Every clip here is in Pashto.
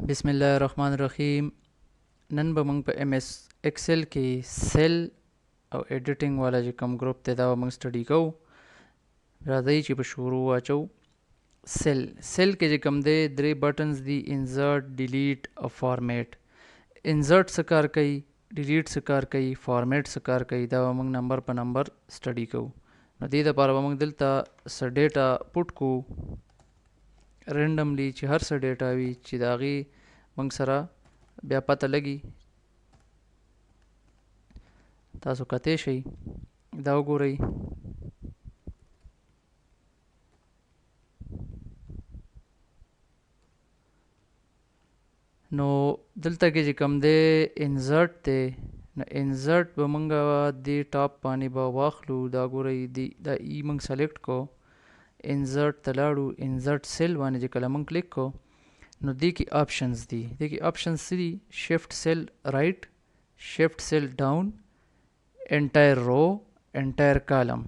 بسم الله الرحمن الرحیم. نن به موږ په ایم ایس ایکسل کې سیل او ایډیټینګ والا چې کوم ګروپ دی دا به موږ سټډي کوو. راځئ چې په شروع واچو. سیل کې چې کوم دی درې بټنز دي: انزرټ، ډیلیټ او فارمیټ. انزرټ څه کار کوي، ډیلیټ څه کار کوي، فارمیټ څه کار کوي، دا به موږ نمبر په نمبر سټډي کوو. نو دې دپاره به موږ دلته څه ډیټا پوټ کوو رینډملی، چې هر څه ډیټا وي چې د هغې موږ سره بیا پته لګي. تاسو کتی شئ دا وګورئ. نو دلته کې چې کوم دی انزرټ دی، نو انزرټ به موږ دې ټاپ باندې به واخلو. دا ګورئ دا ای موږ سلیکټ کو، انزرټ ته لاړو، انزرټ سیل باندې چې کله موږ کلیک کو نو دې کې آپشنز دي. دې کې آپشنز څه دي؟ شفټ سیل رائټ، شفټ سیل ډاون، انټایر رو، انټایر کالم.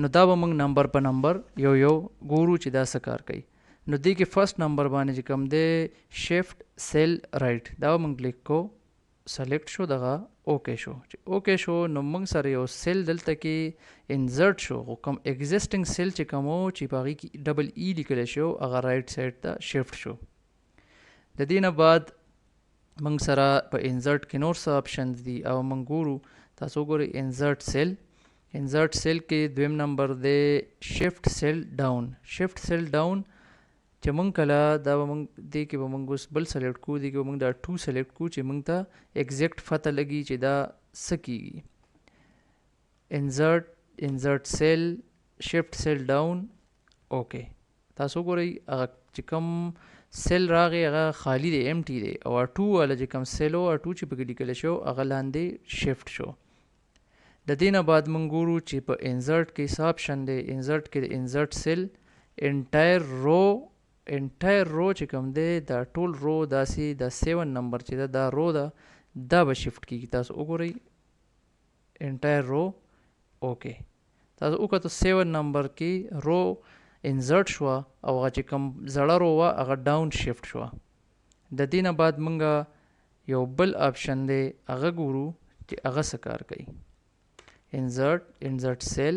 نو دا به موږ نمبر په نمبر یو یو ګورو چې دا څه کار کوي. نو دې کې فرست نمبر باندې چې کوم دی شفټ سیل رائټ، دا به موږ کلیک کو، سلیکټ شو، دغه اوکے شو. چې اوکے شو نو موږ سره یو سیل دلته کې انزرټ شو، خو کوم ایگزسټینګ سیل چې کوم و چې په هغې کې ډبل ای لیکلی شو هغه رائټ سایډ ته شفټ شو. د دې نه بعد موږ سره په انزرټ کې نور څه آپشنز دي او موږ ګورو. تاسو وګورئ انزرټ سیل، انزرټ سیل کې دویم نمبر دی شفټ سیل ډاون. شفټ سیل ډاون چې موږ کله دا به موږ دې کې به موږ اوس بل سلیکټ کوو، دې کې به موږ دا 2 سلیکټ کوو چې موږ ته ایگزیکټ پته لګي چې دا څه کیږي. انزرټ سیل، شفټ سیل ډاون، اوکے. تاسو وګورئ هغه چې کوم سیل راغی هغه خالی دی، امټي دی، او اټو والا چې کوم سیل و اټو چې پکې لیکلی شو هغه لاندې شفټ شو. د دې نه بعد موږ ګورو چې په انزرټ کې څه آپشن دی. انزرټ کې د انزرټ سیل انټایر رو، انټایر رو چې کوم دی دا ټول رو داسې دا 7 نمبر چې دا رو ده دا به شفټ کیږي. تاسو وګورئ انټایر رو اوکے. تاسو وکتو 7 نمبر کې رو انزرټ شوه او هغه چې کوم زړه رو وه هغه ډاون شفټ شوه. د دې نه بعد موږ یو بل آپشن دی هغه ګورو چې هغه څه کار کوي. انزرټ سیل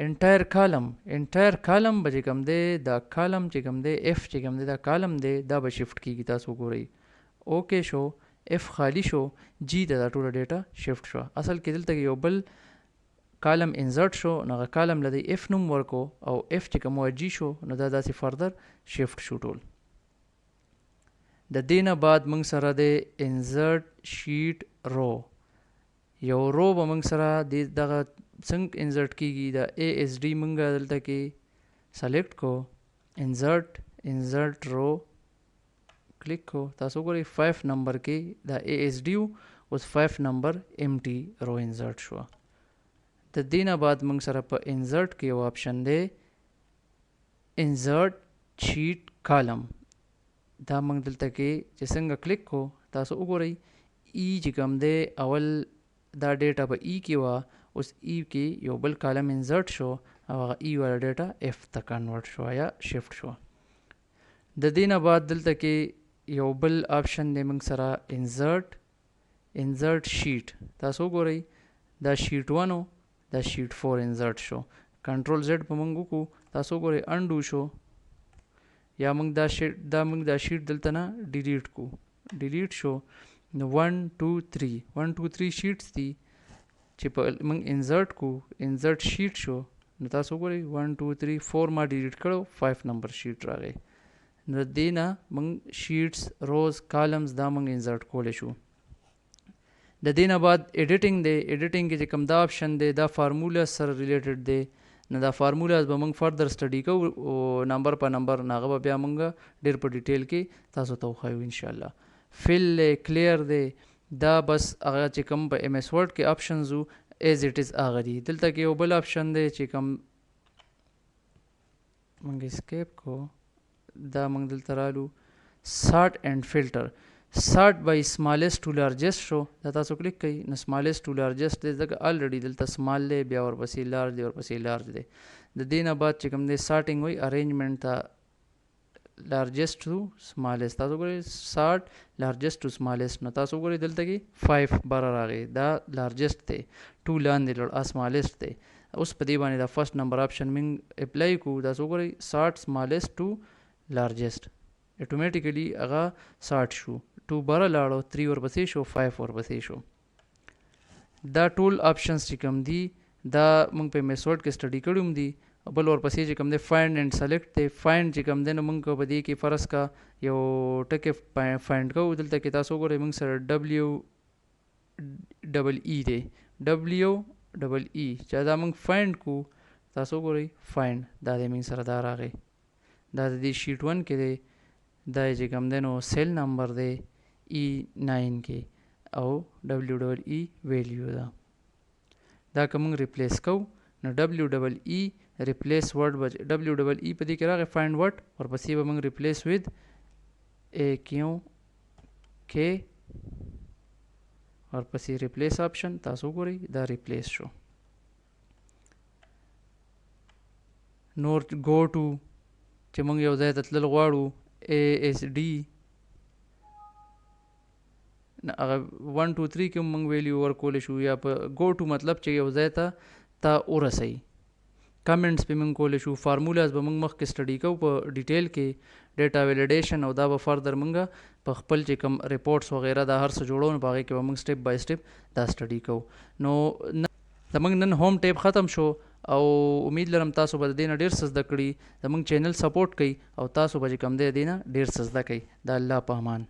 انټایر کالم. انټایر کالم به چې کوم دی دا کالم چې کوم دی اف چې کوم دی دا کالم دی دا به شفټ کیږي. تاسو وګورئ اوکے شو، اف خالی شو، جی ته دا ټوله ډیټا شفټ شوه. اصل کې دلته یو بل کالم انزرټ شو نو هغه کالم له اف نوم ورکو او اف چې کوم جی شو نو دا داسې فردر شفټ شو ټول. د دې نه بعد موږ سره د انزرټ شیټ رو، یو رو به موږ سره دغه څنګه انزرټ کیږي. دا اے ایس ډي موږ دلته کې سلیکټ کو، انزرټ رو کلیک کو. تاسو وګورئ 5 نمبر کې دا اے ایس ډي اوس 5 نمبر ایم ټي رو انزرټ شو. د دې نه بعد موږ سره په انزرټ کې یو آپشن دی انزرټ شیټ کالم. دا موږ دلته کې چې څنګه کلیک کو تاسو وګورئ ای چې کوم دی اول دا ډیټا په ای کې وه، اوس ای کې یو بل کالم انزرټ شو او هغه ای والا ډیټا اف ته کنورټ شو یا شفټ شو. د دې نه بعد دلته کې یو بل آپشن دی موږ سره انزرټ شیټ. تاسو وګورئ دا شیټ 1 دا شیټ 4 انزرټ شو. کنټرول زیډ په موږ وکړو، تاسو وګورئ انډو شو. یا موږ دا شیټ دلته نه ډیلیټ کو، ډیلیټ شو. نو 1 2 3 شیټس دي چې په موږ انزرټ کو، انزرټ شیټ شو. نو تاسو وګورئ 1 2 3 4 ما ډیلیټ کړو، 5 نمبر شیټ راغی. نو دې نه موږ شیټس، روز، کالمز دا موږ انزرټ کولی شو. د دې نه بعد ایډیټینګ دی. ایډیټینګ کې چې کوم دا آپشن دی دا فارمولا سره ریلیټډ دی. نو دا فارمولاز به موږ فردر سټډي کوو نمبر په نمبر، نو هغه به بیا موږ ډېر په ډیټیل کې تاسو ته وښایو انشاءالله. فل دی، کلیر دی، دا بس هغه چې کوم په ایم ایس ورډ کې آپشنز وو ایز اټ از هغه دي. دلته کې یو بل آپشن دی چې کوم موږ اسکیپ کو، دا موږ دلته رالو سارټ اینډ فلټر. سارټ بای سمالست ټو لارجست شو، دا تاسو کلیک کوئ نو سمالست ټو لارجست دی ځکه الریډي دلته سمال دی، بیا ورپسې لارج دی، ورپسې لارج دی. د دې نه بعد چې کوم دی سارټینګ وایي ارینجمنټ ته لارجسٹ ټو سمالست. تاسو ګورئ سارټ لارجسٹ ټو سمالست نو تاسو ګورئ دلته کې 5 بره راغی دا لارجسٹ دی، 2 لاندې لړ سمالست دی. اوس په دې باندې دا فرست نمبر آپشن موږ اپلای کوو. تاسو ګورئ سارټ سمالست ټو لارجسٹ اټومیټیکلی هغه سارټ شو، 2 بره لاړو، 3 ورپسې شو، 5 ورپسې شو. دا ټول آپشنز چې کوم دي دا موږ په میثود کې سټډي کړي هم دي. بل ورپسې چې کوم دی فایند اینډ سلیکټ دی. فایند چې کوم دی نو موږ په دې کې فرض کا یو ټکی فایند کوو. دلته کې تاسو ګورئ موږ سره ډبلیو ډبل ای دی، ډبلیو ډبل ای چې دا موږ فایند کو. تاسو ګورئ فایند دا دی موږ سره دا راغی، دا د دې شیټ 1 کې دی، دا چې کوم دی نو سیل نمبر دی E9 کې او ډبلیو ډبل ای ویلیو ده. دا که موږ ریپلیس کوو نو ډبلیو ډبل ای ریپلیس ورډ ډبلیو ډبل ای په دې کې راغی فایند ورډ، ورپسې به موږ ریپلیس ود اے کیو کې ورپسې ریپلیس آپشن. تاسو ګورئ دا ریپلیس شو. نور گو ټو چې موږ یو ځای ته تلل غواړو اے ایس ډي هغه 1 2 3 کې موږ ویلیو ورکولی شو، یا په گو ټو مطلب چې یو ځای ته ورسئ. کمنټس په موږ کولی شو، فارمولاز به موږ مخکې سټډي کوو په ډیټیل کې، ډیټا ویلیډیشن، او دا به فردر موږ په خپل چې کوم ریپورټس وغیره دا هر څه جوړو نو په هغې کې به موږ سټیپ بای سټیپ دا سټډي کوو. نو زموږ نن ہوم ټیپ ختم شو او امید لرم تاسو به د دې نه ډېر څه زده کړي. زموږ چینل سپورټ کوئ او تاسو به چې کوم دی د دې نه ډېر څه زده کوئ. د الله په امان.